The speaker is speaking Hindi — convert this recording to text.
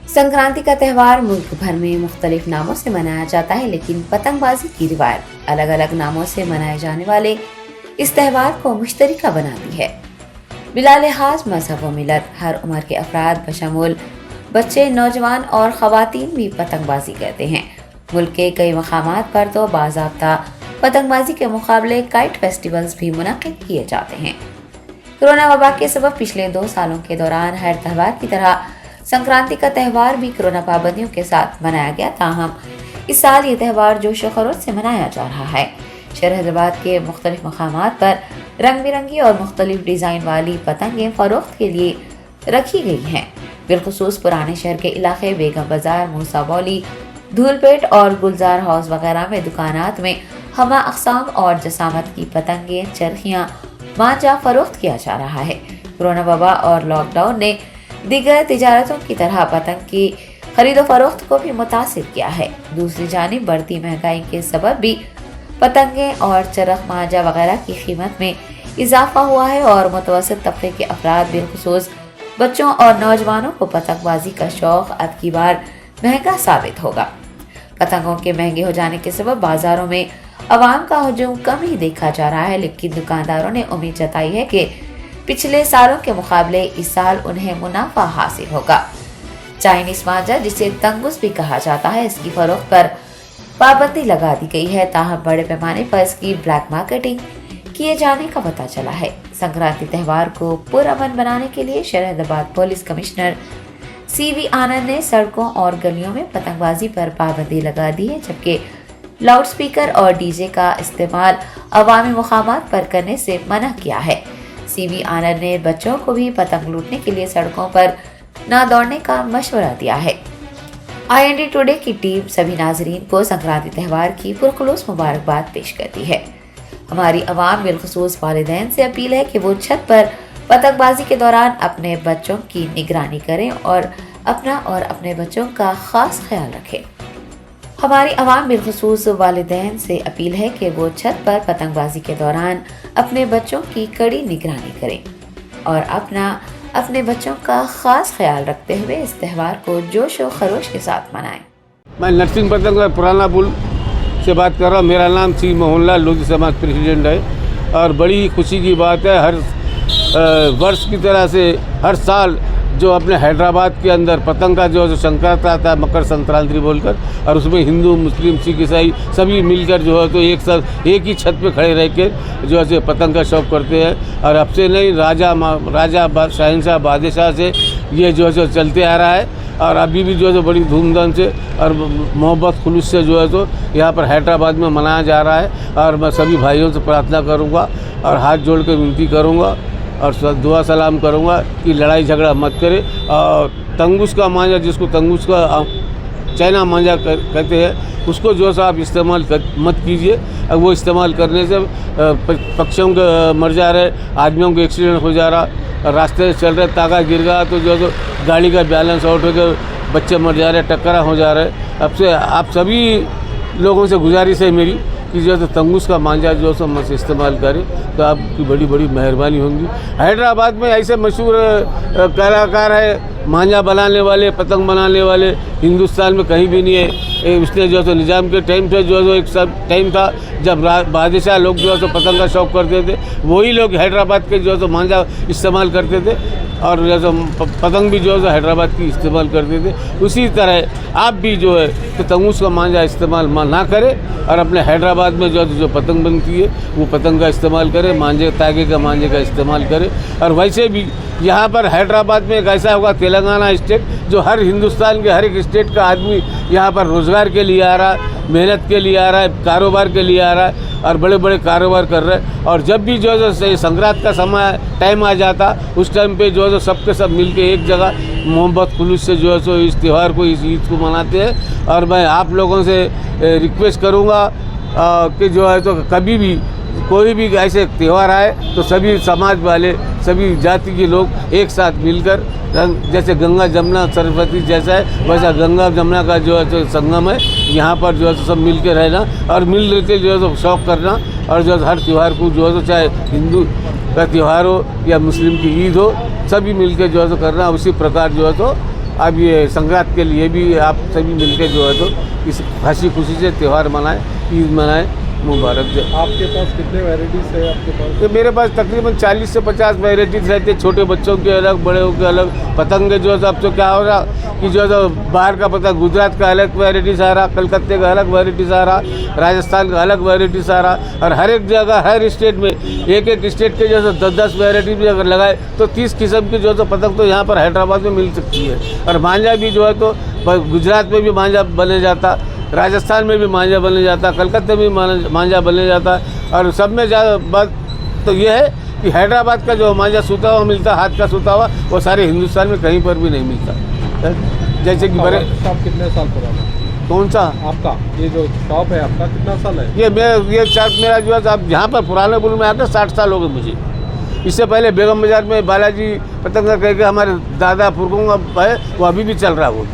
संक्रांति का त्यौहार मुल्क भर में मुख्तलिफ नामों से मनाया जाता है, लेकिन पतंगबाजी की रिवायत अलग अलग नामों से मनाए जाने वाले इस त्यौहार को मुश्तरका बनाती है। बिला लिहाज मजहब व मिलत हर उम्र के अफराद बशमूल बच्चे, नौजवान और ख़वातीन भी पतंगबाजी करते हैं। मुल्क के कई मकामात पर तो बाज़ाब्ता पतंगबाजी के मुकाबले काइट फेस्टिवल्स भी मुनक़िद किए जाते हैं। कोरोना वबा के सबब पिछले 2 सालों के दौरान हर त्यौहार की तरह संक्रांति का त्यौहार भी कोरोना पाबंदियों के साथ मनाया गया। ताहम इस साल ये त्यौहार जोश व खरोश से मनाया जा रहा है। शहर हैदराबाद के मुख्तलिफ मकामात पर रंग बिरंगी और मुख्तलिफ डिज़ाइन वाली पतंगें फरोख्त के लिए रखी गई हैं। बिलखुसूस पुराने शहर के इलाके बेगम बाजार, मूसा बौली, धूलपेट और गुलजार हाउस वगैरह में दुकानात में हमा अक़साम और जसामत की पतंगें, चरखियाँ, मांझा फरोख्त किया जा रहा है। कोरोना वबा और लॉकडाउन ने दीगर तिजारतों की तरह पतंग की खरीदो फरोख्त को भी मुतासिर किया है। दूसरी जानिब बढ़ती महंगाई के सबब भी पतंगें और चरख, मांझा वगैरह की कीमत में इजाफा हुआ है और मुतवस्सित तबके के अफराद बिलखुसूस बच्चों और नौजवानों को पतंगबाजी का शौक अब की बार महंगा साबित होगा। पतंगों के महंगे हो जाने के सबब बाजारों में अवाम का हुजूम कम ही देखा जा रहा है, लेकिन दुकानदारों ने उम्मीद जताई है कि पिछले सालों के मुकाबले इस साल उन्हें मुनाफा हासिल होगा। चाइनीज मांझा, जिसे तंगुस भी कहा जाता है, इसकी फरोख्त पर पाबंदी लगा दी गई है। ताहम बड़े पैमाने पर इसकी ब्लैक मार्केटिंग किए जाने का पता चला है। संक्रांति त्यौहार को पुरअमन बनाने के लिए शहर हैदराबाद पुलिस कमिश्नर CV आनंद ने सड़कों और गलियों में पतंगबाजी पर पाबंदी लगा दी है, जबकि लाउड स्पीकर और DJ का इस्तेमाल अवामी मुकामात पर करने से मना किया है। CV आनंद ने बच्चों को भी पतंग लूटने के लिए सड़कों पर न दौड़ने का मशवरा दिया है। IND टुडे की टीम सभी नाजरीन को संक्रांति त्यौहार की पुरखुलूस मुबारकबाद पेश करती है। हमारी अवाम बिलखुसूस वालिदैन से अपील है कि वो छत पर पतंगबाजी के दौरान अपने बच्चों की निगरानी करें और अपना और अपने बच्चों का खास ख्याल रखें। हमारी अवाम बिलखुसूस वालिदैन से अपील है कि वो छत पर पतंगबाजी के दौरान अपने बच्चों की कड़ी निगरानी करें और अपने बच्चों का खास ख्याल रखते हुए इस त्यौहार को जोश व खरोश के साथ मनाएं। मैं नरसिंह पतंग पुराना पुल से बात कर रहा हूँ। मेरा नाम सी मोहनलाल लोधी समाज प्रेसिडेंट है और बड़ी खुशी की बात है, हर वर्ष की तरह से हर साल जो अपने हैदराबाद के अंदर पतंग का जो संक्रांति आता है, मकर संक्रांति बोलकर, और उसमें हिंदू, मुस्लिम, सिख, ईसाई सभी मिलकर जो है तो एक साथ एक ही छत पे खड़े रह के जो है पतंग का शौक़ करते हैं। और अब से नहीं, राजा शहंशाह बादशाह से ये जो है चलते आ रहा है और अभी भी जो है बड़ी धूमधाम से और मोहब्बत खुलूस से जो है तो यहाँ पर हैदराबाद में मनाया जा रहा है। और मैं सभी भाइयों से प्रार्थना करूँगा और हाथ जोड़ के विनती करूँगा और दुआ सलाम करूँगा कि लड़ाई झगड़ा मत करें। और तंगुस का मांझा, जिसको तंगुस का चाइना मांझा कहते हैं, उसको जो है आप इस्तेमाल मत कीजिए। अब वो इस्तेमाल करने से पक्षियों के मर जा रहे, आदमियों को एक्सीडेंट हो जा रहा, रास्ते से चल रहे, तागा गिर गया तो जो है गाड़ी का बैलेंस आउट होकर बच्चे मर जा रहे, टक्करा हो जा रहे। अब से आप सभी लोगों से गुजारिश है मेरी कि जो है तंगुस का मांझा जो है मत इस्तेमाल करें तो आपकी बड़ी बड़ी मेहरबानी होगी। हैदराबाद में ऐसे मशहूर कलाकार है, मांझा बनाने वाले, पतंग बनाने वाले, हिंदुस्तान में कहीं भी नहीं है। उसने जो है निज़ाम के टाइम से जो है एक सब टाइम था जब बादशाह लोग जो है पतंग का शौक़ करते थे, वही लोग हैदराबाद के जो है मांझा इस्तेमाल करते थे और जैसे पतंग भी जो है हैदराबाद की इस्तेमाल करते थे। उसी तरह आप भी जो है तो तंगुस का मांझा इस्तेमाल ना करें और अपने हैदराबाद में जो पतंग बनती है वो पतंग का इस्तेमाल करें, मांझे तागे का मांझे का इस्तेमाल करें। और वैसे भी यहाँ पर हैदराबाद में एक ऐसा होगा, तेलंगाना स्टेट, जो हर हिंदुस्तान के हर एक स्टेट का आदमी यहाँ पर रोज़गार के लिए आ रहा है, मेहनत के लिए आ रहा है, कारोबार के लिए आ रहा है और बड़े बड़े कारोबार कर रहे हैं। और जब भी जो है संक्रांत का समय टाइम आ जाता, उस टाइम पे जो है सबके सब मिल के एक जगह मोहब्बत खुलूस से जो है सो इस त्यौहार को, इस ईद को मनाते हैं। और मैं आप लोगों से रिक्वेस्ट करूँगा कि जो है तो कभी भी कोई भी ऐसे त्यौहार आए तो सभी समाज वाले, सभी जाति के लोग एक साथ मिलकर, जैसे गंगा जमुना सरस्वती जैसा है वैसा गंगा जमुना का जो है संगम है, यहाँ पर जो है सब मिल के रहना और मिल के जो है शौक़ करना। और जो हर त्यौहार को जो है चाहे हिंदू का त्यौहार हो या मुस्लिम की ईद हो, सभी मिल के जो है करना। उसी प्रकार जो है अब ये संक्रांत के लिए भी आप सभी मिलकर जो है तो इस हंसी खुशी से त्यौहार मनाएं, ईद मनाएं, मुबारक जय। आपके पास कितने वैरायटीज है आपके पास? ये मेरे पास तकरीबन 40 से 50 वैरायटीज रहती है, छोटे बच्चों के अलग, बड़े के अलग। पतंग जो है अब तो क्या हो रहा कि जो है बाहर का पतंग, गुजरात का अलग वैरायटीज आ रहा, कलकत्ते का अलग वैरायटीज आ रहा, राजस्थान का अलग वैरायटीज आ रहा, और हर एक जगह हर स्टेट में एक एक स्टेट के जैसे 10-10 वैरायटी भी अगर लगाए तो 30 किस्म की जो है तो पतंग तो यहाँ पर हैदराबाद में मिल सकती है। और मांझा भी जो है तो गुजरात में भी मांझा बने जाता, राजस्थान में भी मांझा बने जाता, कलकत्ते में भी मांझा बने जाता। और सब में ज़्यादा बात तो ये है कि हैदराबाद का जो मांझा सूता हुआ मिलता, हाथ का सूता हुआ, वो सारे हिंदुस्तान में कहीं पर भी नहीं मिलता। जैसे कि बड़े शॉप कितने साल पुराना? कौन सा आपका ये जो शॉप है आपका कितना साल है? ये मेरा जो है अब यहाँ पर पुराने पुल में आकर 60 साल हो गए मुझे। इससे पहले बेगम बाजार में बालाजी पतंग कह के हमारे दादा पुरखों का है, वो अभी भी चल रहा है वो।